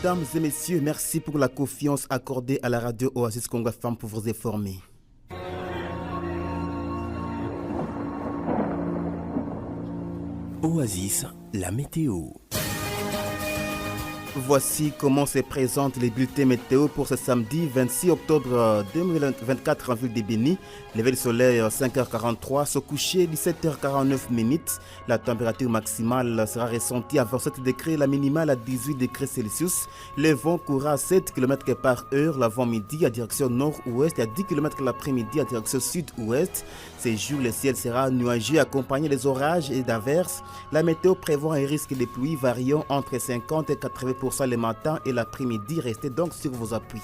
Mesdames et messieurs, merci pour la confiance accordée à la radio Oasis Congo FM pour vous informer. Oasis, la météo. Voici comment se présentent les bulletins météo pour ce samedi 26 octobre 2024 en ville de Béni. Lever du soleil 5h43, se coucher 17h49 minutes. La température maximale sera ressentie à 27 degrés, la minimale à 18 degrés Celsius. Le vent courra à 7 km par heure l'avant-midi à direction nord-ouest et à 10 km l'après-midi à direction sud-ouest. Ces jours, le ciel sera nuageux accompagné des orages et d'averses. La météo prévoit un risque de pluie variant entre 50 et 80% le matin et l'après-midi. Restez donc sur vos appuis.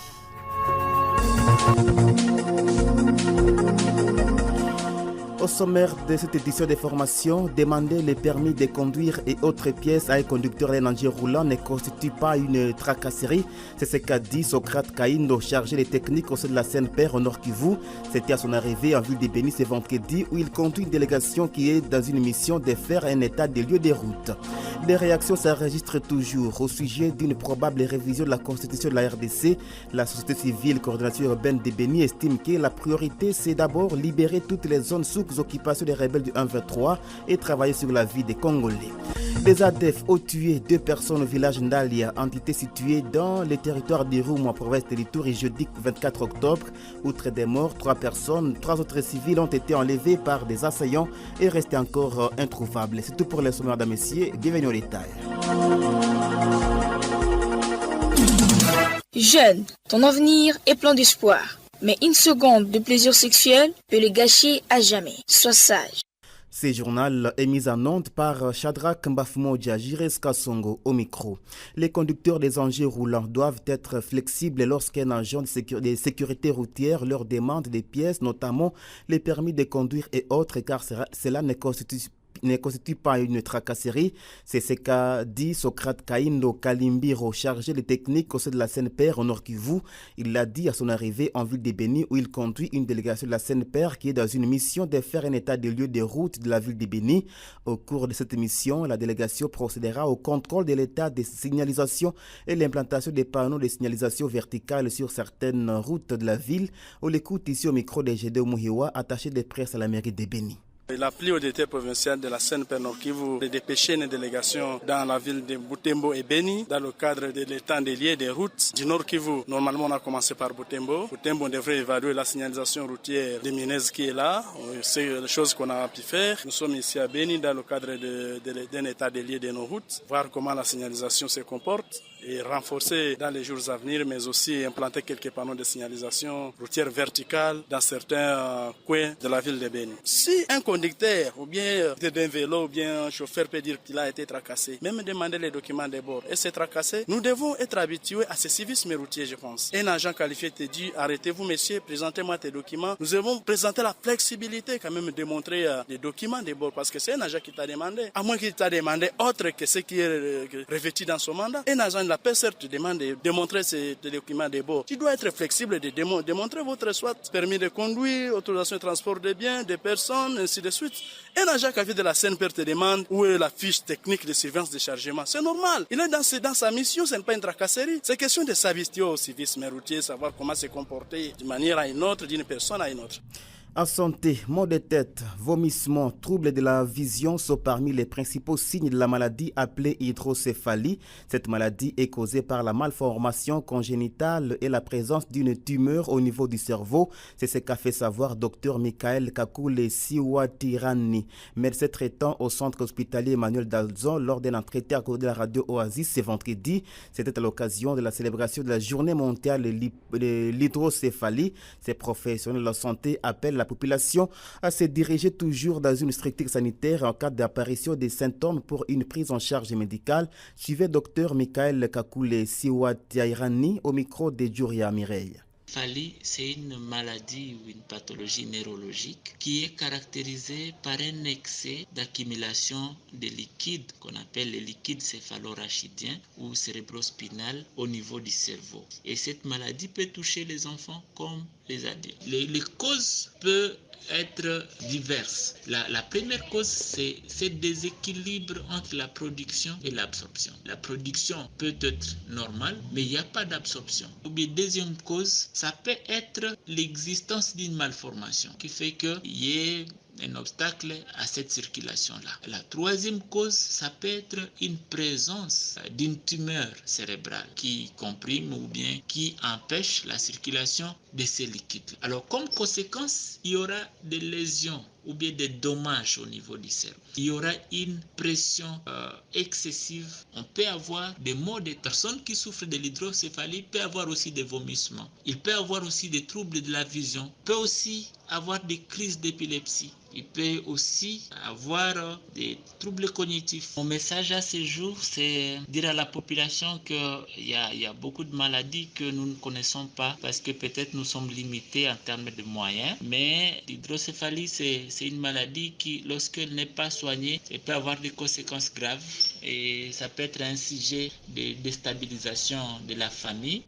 Au sommaire de cette édition de formation, demander les permis de conduire et autres pièces à un conducteur d'un engin roulant ne constitue pas une tracasserie. C'est ce qu'a dit Socrate Kaindo, chargé des techniques au sein de la CNPR au Nord Kivu. C'était à son arrivée en ville de Béni ce vendredi où il conduit une délégation qui est dans une mission de faire un état des lieux des routes. Les réactions s'enregistrent toujours au sujet d'une probable révision de la constitution de la RDC. La société civile coordination urbaine de Béni estime que la priorité c'est d'abord libérer toutes les zones sous occupation des rebelles du 1-23 et travailler sur la vie des Congolais. Les ADF ont tué 2 personnes au village Ndalia, entité située dans le territoire de Roumo, province de Ituri, jeudi 24 octobre. Outre des morts, 3 personnes, 3 autres civils ont été enlevés par des assaillants et restés encore introuvables. C'est tout pour les sommaires, mesdames et messieurs. Bienvenue au détail. Jeune, ton avenir est plein d'espoir. Mais une seconde de plaisir sexuel peut le gâcher à jamais. Sois sage. Ce journal est mis en onde par Shadrach Mbafmoudja, Jires Kassongo au micro. Les conducteurs des engins roulants doivent être flexibles lorsqu'un agent de sécurité routière leur demande des pièces, notamment les permis de conduire et autres, car cela ne constitue pas une tracasserie. C'est ce qu'a dit Socrate Kaindo Kalimbiro, chargé de techniques au sein de la CNPR au Nord Kivu. Il l'a dit à son arrivée en ville de Béni où il conduit une délégation de la CNPR qui est dans une mission de faire un état des lieux des routes de la ville de Béni. Au cours de cette mission, la délégation procédera au contrôle de l'état des signalisations et l'implantation des panneaux de signalisation verticale sur certaines routes de la ville. On l'écoute ici au micro de Gédéo Mouhiwa, attaché de presse à la mairie de Béni. La priorité provinciale de la CNPR Nord Kivu est de dépêcher une délégation dans la ville de Butembo et Béni dans le cadre de l'état des lieux des routes du Nord Kivu. Normalement, on a commencé par Butembo. Butembo, on devrait évaluer la signalisation routière de Minez qui est là. C'est les choses qu'on a pu faire. Nous sommes ici à Béni dans le cadre d'un état des lieux de nos routes, voir comment la signalisation se comporte et renforcer dans les jours à venir, mais aussi implanter quelques panneaux de signalisation routière verticale dans certains coins de la ville de Béni. Si un conducteur ou bien d'un vélo ou bien un chauffeur peut dire qu'il a été tracassé, même demander les documents de bord et c'est tracassé, nous devons être habitués à ce civisme routier, je pense. Un agent qualifié te dit arrêtez-vous monsieur, présentez-moi tes documents. Nous devons présenter la flexibilité quand même de montrer les documents de bord parce que c'est un agent qui t'a demandé, à moins qu'il t'a demandé autre que ce qui est revêtu dans son mandat. Un agent la personne te demande de démontrer ces documents de bord. Tu dois être flexible de démontrer votre soit permis de conduire, autorisation de transport de biens, de personnes, ainsi de suite. Un agent qui de la CNPR te demande où est la fiche technique de surveillance de chargement. C'est normal. Il est dans sa mission, ce n'est pas une tracasserie. C'est question de s'habituer au civisme routier, savoir comment se comporter d'une manière à une autre, d'une personne à une autre. En santé, maux de tête, vomissements, troubles de la vision sont parmi les principaux signes de la maladie appelée hydrocéphalie. Cette maladie est causée par la malformation congénitale et la présence d'une tumeur au niveau du cerveau. C'est ce qu'a fait savoir Dr Michael Kakule Siwatirani, médecin traitant au centre hospitalier Emmanuel Dalzon lors d'un entretien accordé à la radio Oasis ce vendredi. C'était à l'occasion de la célébration de la journée mondiale de l'hydrocéphalie. Ces professionnels de la santé appellent la population à se diriger toujours dans une structure sanitaire en cas d'apparition des symptômes pour une prise en charge médicale. Suivez Dr Michael Kakule Siwatirani au micro de Djuria Mireille. L'hydrocéphalie, c'est une maladie ou une pathologie neurologique qui est caractérisée par un excès d'accumulation de liquide qu'on appelle les liquides céphalo-rachidiens ou cérébrospinal au niveau du cerveau. Et cette maladie peut toucher les enfants comme les adultes. Les causes peuvent être diverses. La première cause, c'est ce déséquilibre entre la production et l'absorption. La production peut être normale, mais il n'y a pas d'absorption. Ou bien deuxième cause, ça peut être l'existence d'une malformation qui fait qu'il y ait un obstacle à cette circulation-là. La troisième cause, ça peut être une présence d'une tumeur cérébrale qui comprime ou bien qui empêche la circulation de ces liquides. Alors, comme conséquence, il y aura des lésions ou bien des dommages au niveau du cerveau. Il y aura une pression excessive. On peut avoir des maux des personnes qui souffrent de l'hydrocéphalie, peut avoir aussi des vomissements. Il peut avoir aussi des troubles de la vision, peut aussi avoir des crises d'épilepsie. Il peut aussi avoir des troubles cognitifs. Mon message à ce jour, c'est dire à la population qu'il y a beaucoup de maladies que nous ne connaissons pas parce que peut-être nous sommes limités en termes de moyens. Mais l'hydrocéphalie, c'est une maladie qui, lorsqu'elle n'est pas soignée, elle peut avoir des conséquences graves et ça peut être un sujet de déstabilisation de la famille.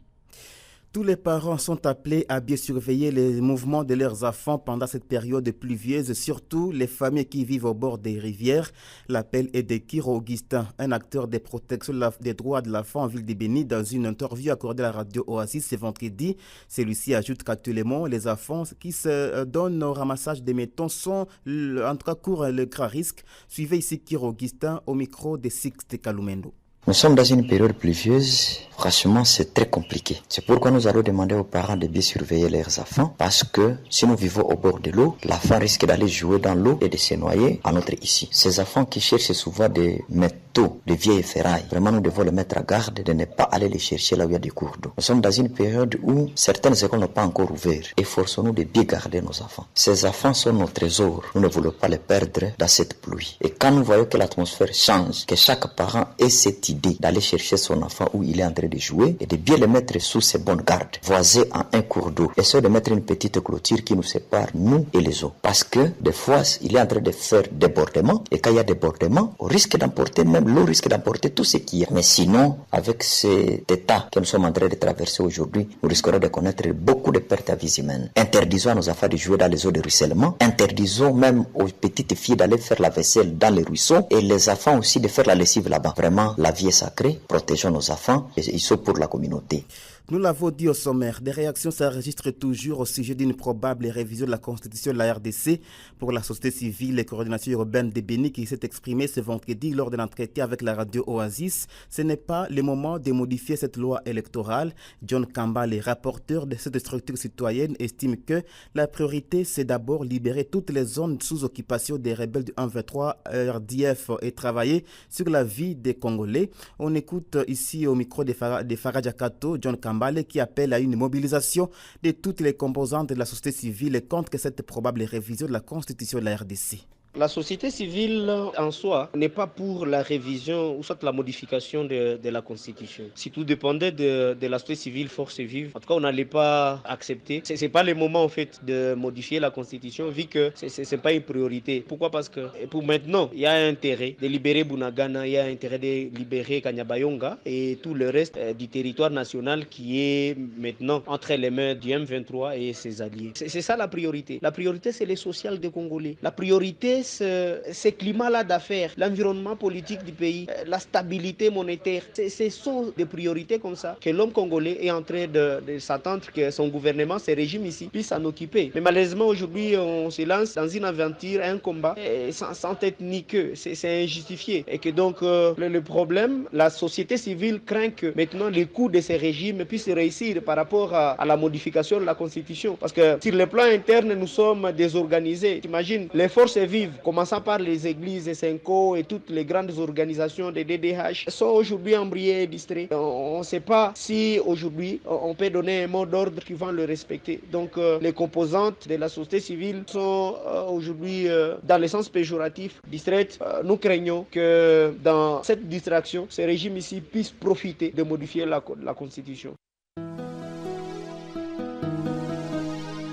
Tous les parents sont appelés à bien surveiller les mouvements de leurs enfants pendant cette période pluvieuse, surtout les familles qui vivent au bord des rivières. L'appel est de Kiro Augustin, un acteur de protection des droits de l'enfant en ville de Béni, dans une interview accordée à la radio Oasis ce vendredi. Celui-ci ajoute qu'actuellement, les enfants qui se donnent au ramassage des métaux sont en tout cas courent le grand risque. Suivez ici Kiro Augustin au micro de Sixte Kalumendo. Nous sommes dans une période pluvieuse, franchement c'est très compliqué. C'est pourquoi nous allons demander aux parents de bien surveiller leurs enfants, parce que si nous vivons au bord de l'eau, l'enfant risque d'aller jouer dans l'eau et de se noyer à notre issue. Ces enfants qui cherchent souvent des métaux, des vieilles ferrailles, vraiment nous devons les mettre à garde de ne pas aller les chercher là où il y a des cours d'eau. Nous sommes dans une période où certaines écoles n'ont pas encore ouvert et forçons-nous de bien garder nos enfants. Ces enfants sont nos trésors, nous ne voulons pas les perdre dans cette pluie. Et quand nous voyons que l'atmosphère change, que chaque parent ait cette idée d'aller chercher son enfant où il est en train de jouer et de bien le mettre sous ses bonnes gardes, voisé en un cours d'eau. Essayez de mettre une petite clôture qui nous sépare, nous et les eaux. Parce que des fois, il est en train de faire débordement et quand il y a débordement, on risque d'emporter, même l'eau risque d'emporter tout ce qu'il y a. Mais sinon, avec cet état que nous sommes en train de traverser aujourd'hui, nous risquerons de connaître beaucoup de pertes à vie humaine. Interdisons à nos enfants de jouer dans les eaux de ruissellement. Interdisons même aux petites filles d'aller faire la vaisselle dans les ruisseaux et les enfants aussi de faire la lessive là-bas. Vraiment, la vie est sacrée. Protégeons nos enfants et ils sont pour la communauté. Nous l'avons dit au sommaire, des réactions s'enregistrent toujours au sujet d'une probable révision de la constitution de la RDC. Pour la société civile et coordination urbaine de Béni qui s'est exprimée ce vendredi lors de l'entretien avec la radio Oasis, ce n'est pas le moment de modifier cette loi électorale. John Kambale, rapporteur de cette structure citoyenne, estime que la priorité c'est d'abord libérer toutes les zones sous occupation des rebelles du 123 RDF et travailler sur la vie des Congolais. On écoute ici au micro de Farah Jakato, John Kambale, qui appelle à une mobilisation de toutes les composantes de la société civile contre cette probable révision de la constitution de la RDC. La société civile en soi n'est pas pour la révision ou soit la modification de la Constitution. Si tout dépendait de la société civile, force vive, en tout cas on n'allait pas accepter. Ce n'est pas le moment en fait de modifier la Constitution vu que ce n'est pas une priorité. Pourquoi? Parce que pour maintenant, il y a un intérêt de libérer Bunagana, il y a un intérêt de libérer Kanyabayonga et tout le reste du territoire national qui est maintenant entre les mains du M23 et ses alliés. C'est ça la priorité. La priorité c'est les social des Congolais. La priorité ce climat-là d'affaires, l'environnement politique du pays, la stabilité monétaire. Ce sont des priorités comme ça que l'homme congolais est en train de s'attendre que son gouvernement, ce régime ici, puisse s'en occuper. Mais malheureusement, aujourd'hui, on se lance dans une aventure, un combat, sans tête ni queue. C'est injustifié. Et que donc, le problème, la société civile craint que maintenant les coups de ces régimes puissent réussir par rapport à la modification de la Constitution. Parce que sur le plan interne, nous sommes désorganisés. T'imagines, les forces vives, commençant par les églises, Senko et toutes les grandes organisations des DDH, sont aujourd'hui embrouillées et distraits. On ne sait pas si aujourd'hui on peut donner un mot d'ordre qui va le respecter. Donc les composantes de la société civile sont aujourd'hui dans le sens péjoratif, distraites. Nous craignons que dans cette distraction, ce régime ici puisse profiter de modifier la Constitution.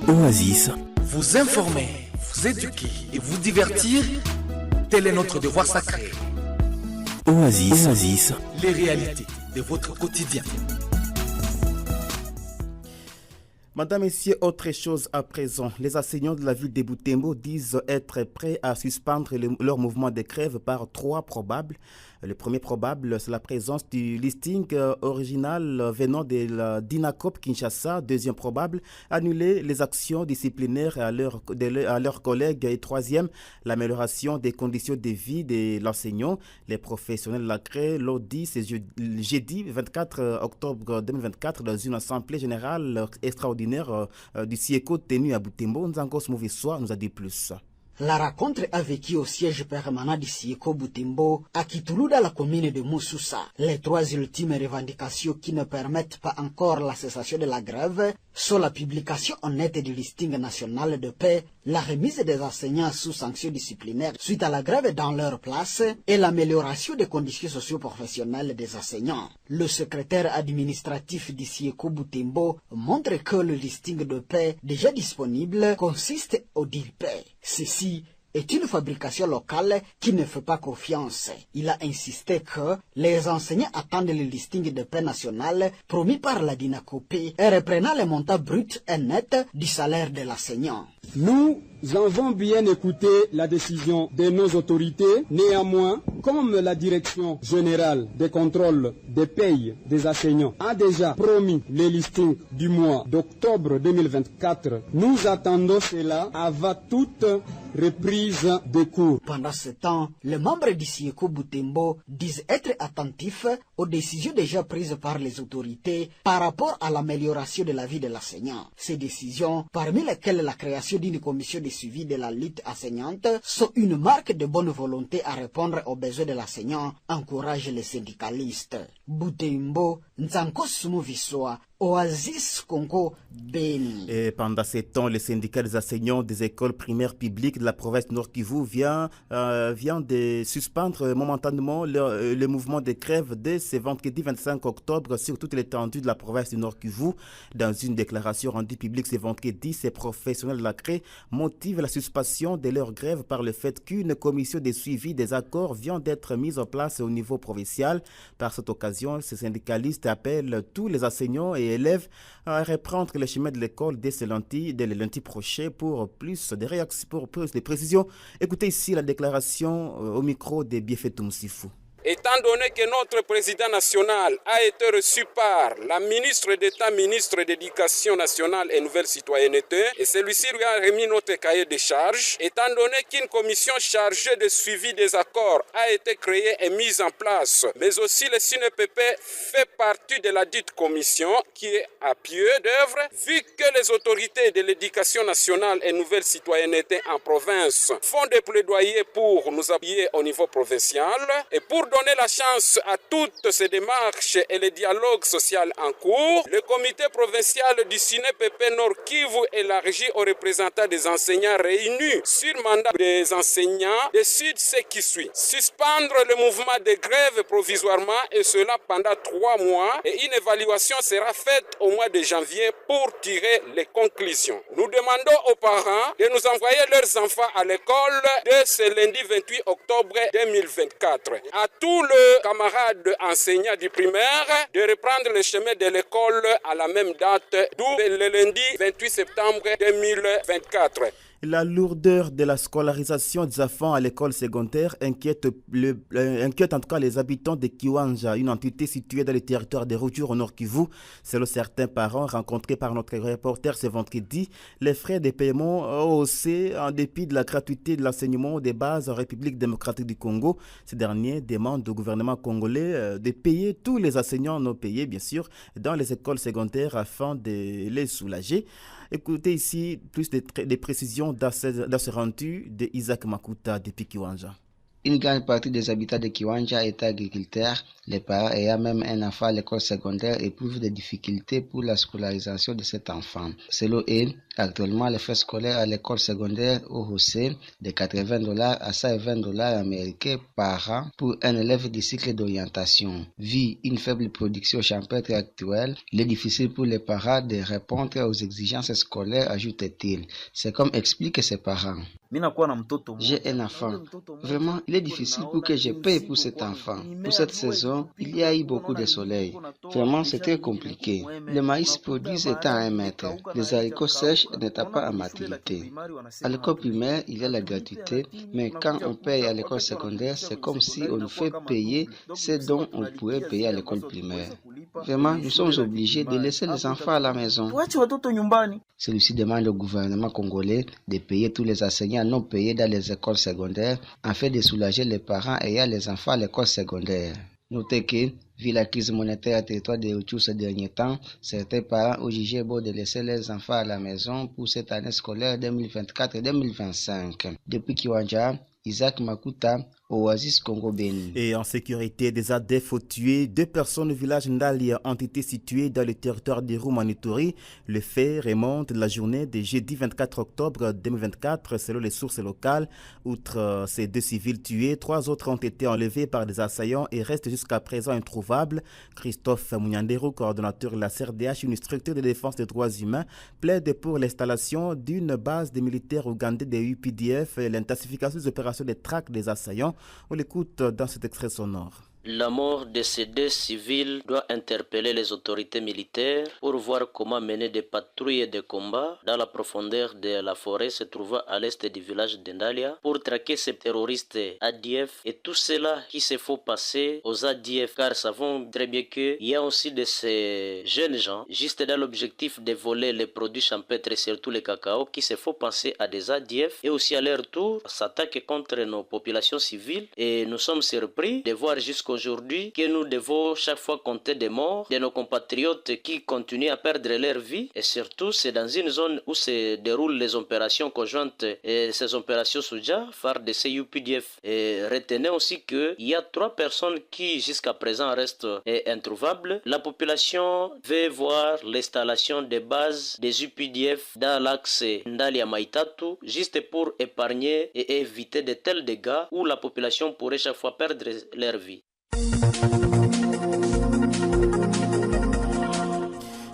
Oasis. Vous informer, vous éduquer et vous divertir, tel est notre devoir sacré. Oasis. Les réalités de votre quotidien. Madame, Messieurs, autre chose à présent. Les enseignants de la ville de Butembo disent être prêts à suspendre leur mouvement de grève par 3 probables. Le premier probable, c'est la présence du listing original venant de la DINACOP Kinshasa. Deuxième probable, annuler les actions disciplinaires à leurs collègues. Et troisième, l'amélioration des conditions de vie de l'enseignant. Les professionnels de la grève l'ont dit ce jeudi 24 octobre 2024 dans une assemblée générale extraordinaire du SIECO tenue à Butembo. Nzangos Mouvissoa nous a dit plus. La rencontre a vécu au siège permanent du SIECO Butembo à Kitulu dans la commune de Moussoussa. Les 3 ultimes revendications qui ne permettent pas encore la cessation de la grève sont la publication honnête du listing national de paix, la remise des enseignants sous sanction disciplinaire suite à la grève dans leur place et l'amélioration des conditions socio-professionnelles des enseignants. Le secrétaire administratif du SIECO Butembo montre que le listing de paix déjà disponible consiste au deal paix. Ceci est une fabrication locale qui ne fait pas confiance. Il a insisté que les enseignants attendent le listing de paix national promis par la DINACOP et reprenant le montant brut et net du salaire de l'enseignant. Nous avons bien écouté la décision de nos autorités. Néanmoins, comme la direction générale des contrôles des payes des enseignants a déjà promis le listing du mois d'octobre 2024, nous attendons cela avant toute reprise des cours. Pendant ce temps, les membres du SIECO Butembo disent être attentifs aux décisions déjà prises par les autorités par rapport à l'amélioration de la vie de l'enseignant. Ces décisions, parmi lesquelles la création d'une commission de suivi de la lutte enseignante, sont une marque de bonne volonté à répondre aux besoins de l'enseignant, encouragent les syndicalistes. Butembo, Nzankos Mouvissoa, Oasis Congo, Beni. Et pendant ces temps, le syndicat des enseignants des écoles primaires publiques de la province Nord Kivu vient de suspendre momentanément le mouvement de grève dès ce vendredi 25 octobre sur toute l'étendue de la province du Nord Kivu. Dans une déclaration rendue publique ce vendredi, ces professionnels de la CRE motivent la suspension de leur grève par le fait qu'une commission de suivi des accords vient d'être mise en place au niveau provincial. Par cette occasion, ces syndicalistes appellent tous les enseignants et élèves à reprendre le chemin de l'école dès le lundi prochain pour plus de réactions, pour plus de précisions. Écoutez ici la déclaration au micro de Biefetum Sifou. Étant donné que notre président national a été reçu par la ministre d'État, ministre d'Éducation nationale et Nouvelle Citoyenneté, et celui-ci lui a remis notre cahier de charges, étant donné qu'une commission chargée de suivi des accords a été créée et mise en place, mais aussi le SINEPP fait partie de la dite commission qui est à pied d'œuvre, vu que les autorités de l'Éducation nationale et Nouvelle Citoyenneté en province font des plaidoyers pour nous appuyer au niveau provincial et pour donner la chance à toutes ces démarches et le dialogue social en cours, le comité provincial du SINEPP Nord Kivu élargi aux représentants des enseignants réunis sur mandat des enseignants décide ce qui suit. Suspendre le mouvement de grève provisoirement et cela pendant 3 mois et une évaluation sera faite au mois de janvier pour tirer les conclusions. Nous demandons aux parents de nous envoyer leurs enfants à l'école dès ce lundi 28 octobre 2024. À tous les camarades enseignants du primaire de reprendre le chemin de l'école à la même date, d'où le lundi 28 septembre 2024. La lourdeur de la scolarisation des enfants à l'école secondaire inquiète en tout cas les habitants de Kiwanja, une entité située dans le territoire de Rutshuru au Nord Kivu. Selon certains parents rencontrés par notre reporter ce vendredi, les frais de paiement ont haussé en dépit de la gratuité de l'enseignement des bases en République démocratique du Congo. Ces derniers demandent au gouvernement congolais de payer tous les enseignants non payés, bien sûr, dans les écoles secondaires afin de les soulager. Écoutez ici plus de précisions dans ce rendu de Isaac Makuta depuis Kiwanja. Une grande partie des habitants de Kiwanja est agriculteur. Les parents ayant même un enfant à l'école secondaire éprouvent des difficultés pour la scolarisation de cet enfant. Selon eux, actuellement, les frais scolaires à l'école secondaire ont haussé de $80 à $120 américains par an pour un élève du cycle d'orientation. Vu une faible production champêtre actuelle, il est difficile pour les parents de répondre aux exigences scolaires, ajoute-t-il. C'est comme expliquent ses parents. J'ai un enfant. Vraiment, il est difficile pour que je paye pour cet enfant. Pour cette saison, saison, il y a eu beaucoup de soleil. Vraiment, c'est très compliqué. Le maïs produit est à 1 mètre. Les haricots sèches n'étaient pas à maturité. À l'école primaire, il y a la gratuité, mais quand on paye à l'école secondaire, c'est comme si on nous fait payer ce dont on pourrait payer à l'école primaire. Vraiment, nous sommes obligés de laisser les enfants à la maison. Celui-ci demande au gouvernement congolais de payer tous les enseignants non payés dans les écoles secondaires afin de soulager les parents ayant les enfants à l'école secondaire. Notez que, vu la crise monétaire à territoire de Rutshuru ces derniers temps, certains parents ont jugé bon de laisser leurs enfants à la maison pour cette année scolaire 2024-2025. Depuis Kiwanja, Isaac Makuta, Oasis Congo Beni. Et en sécurité, des ADF ont tué 2 personnes au village Ndalia ont été situées dans le territoire de Roumanituri. Le fait remonte de la journée de jeudi 24 octobre 2024 selon les sources locales. Outre ces 2 civils tués, 3 autres ont été enlevés par des assaillants et restent jusqu'à présent introuvables. Christophe Mouniandero, coordonnateur de la CRDH, une structure de défense des droits humains, plaide pour l'installation d'une base des militaires ougandais des UPDF et l'intensification des opérations de traque des assaillants. On l'écoute dans cet extrait sonore. La mort de ces 2 civils doit interpeller les autorités militaires pour voir comment mener des patrouilles et des combats dans la profondeur de la forêt se trouvant à l'est du village d'Endalia pour traquer ces terroristes ADF et tout cela qui se faut passer aux ADF, car savons très bien qu'il y a aussi de ces jeunes gens juste dans l'objectif de voler les produits champêtres et surtout les cacao qui se faut penser à des ADF et aussi à leur tour s'attaquer contre nos populations civiles et nous sommes surpris de voir jusqu'aujourd'hui que nous devons chaque fois compter des morts de nos compatriotes qui continuent à perdre leur vie et surtout c'est dans une zone où se déroulent les opérations conjointes et ces opérations Souja, phare de CUPDF. Et retenez aussi qu'il y a 3 personnes qui jusqu'à présent restent introuvables. La population veut voir l'installation des bases des UPDF dans l'axe Ndalia Maitatu juste pour épargner et éviter de tels dégâts où la population pourrait chaque fois perdre leur vie.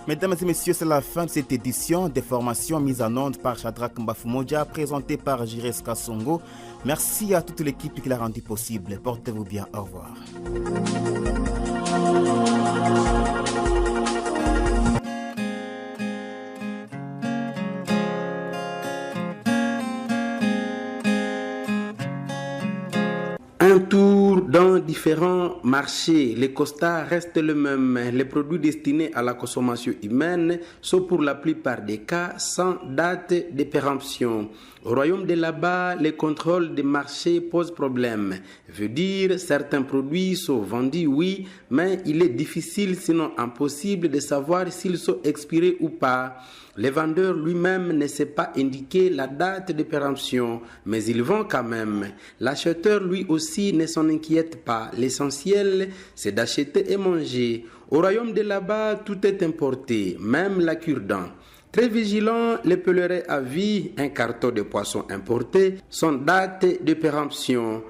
Mesdames et messieurs, c'est la fin de cette édition des formations mises en onde par Shadrach Mbafumoja, présentée par Jires Kassongo. Merci à toute l'équipe qui l'a rendu possible. Portez-vous bien. Au revoir. Un tour dans différents marchés, les constats restent le même. Les produits destinés à la consommation humaine sont pour la plupart des cas sans date de péremption. Au royaume de là-bas, les contrôles des marchés posent problème. Veut dire, certains produits sont vendus, oui, mais il est difficile, sinon impossible, de savoir s'ils sont expirés ou pas. Le vendeur lui-même ne sait pas indiquer la date de péremption, mais il vend quand même. L'acheteur lui aussi ne s'en inquiète pas. L'essentiel, c'est d'acheter et manger. Au royaume de là-bas, tout est importé, même la cure-dent. Très vigilant, les pèlerins à vie, un carton de poisson importé, sans date de péremption.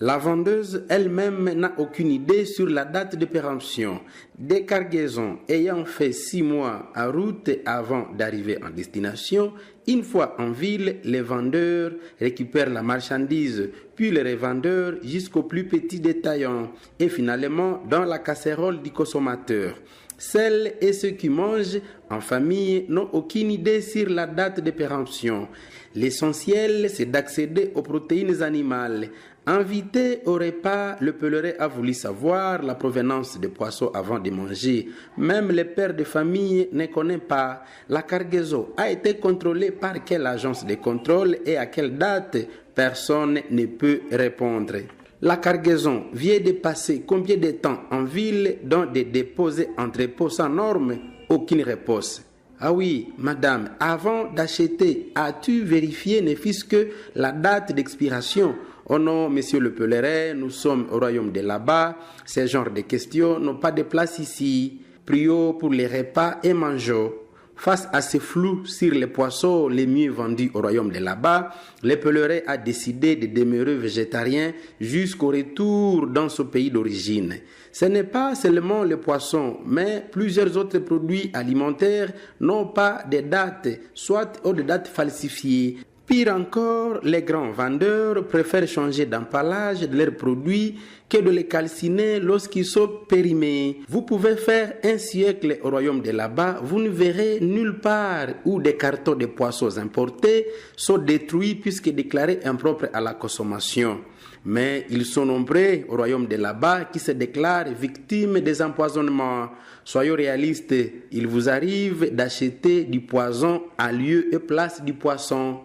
La vendeuse elle-même n'a aucune idée sur la date de péremption. Des cargaisons ayant fait 6 mois en route avant d'arriver en destination, une fois en ville, les vendeurs récupèrent la marchandise, puis les revendeurs jusqu'au plus petit détaillant, et finalement dans la casserole du consommateur. Celles et ceux qui mangent en famille n'ont aucune idée sur la date de péremption. L'essentiel, c'est d'accéder aux protéines animales. Invité au repas, le pèlerin a voulu savoir la provenance des poissons avant de manger. Même les pères de famille ne connaissent pas. La cargaison a été contrôlée par quelle agence de contrôle et à quelle date? Personne ne peut répondre. La cargaison vient de passer combien de temps en ville dans des dépôts et entrepôts sans normes? Aucune réponse. Ah oui, madame, avant d'acheter, as-tu vérifié ne fût-ce que la date d'expiration? Oh non, monsieur le pèlerin, nous sommes au royaume de là-bas. Ces genres de questions n'ont pas de place ici. Prions pour les repas et mangeons. Face à ce flou sur les poissons les mieux vendus au royaume de là-bas, le pèlerin a décidé de demeurer végétarien jusqu'au retour dans son pays d'origine. Ce n'est pas seulement le poisson, mais plusieurs autres produits alimentaires n'ont pas de date, soit ont des dates falsifiées. Pire encore, les grands vendeurs préfèrent changer d'emballage de leurs produits que de les calciner lorsqu'ils sont périmés. Vous pouvez faire un siècle au royaume de là-bas, vous ne verrez nulle part où des cartons de poissons importés sont détruits puisque déclarés impropres à la consommation. Mais ils sont nombreux au royaume de là-bas qui se déclarent victimes des empoisonnements. Soyons réalistes, il vous arrive d'acheter du poison en lieu et place du poisson.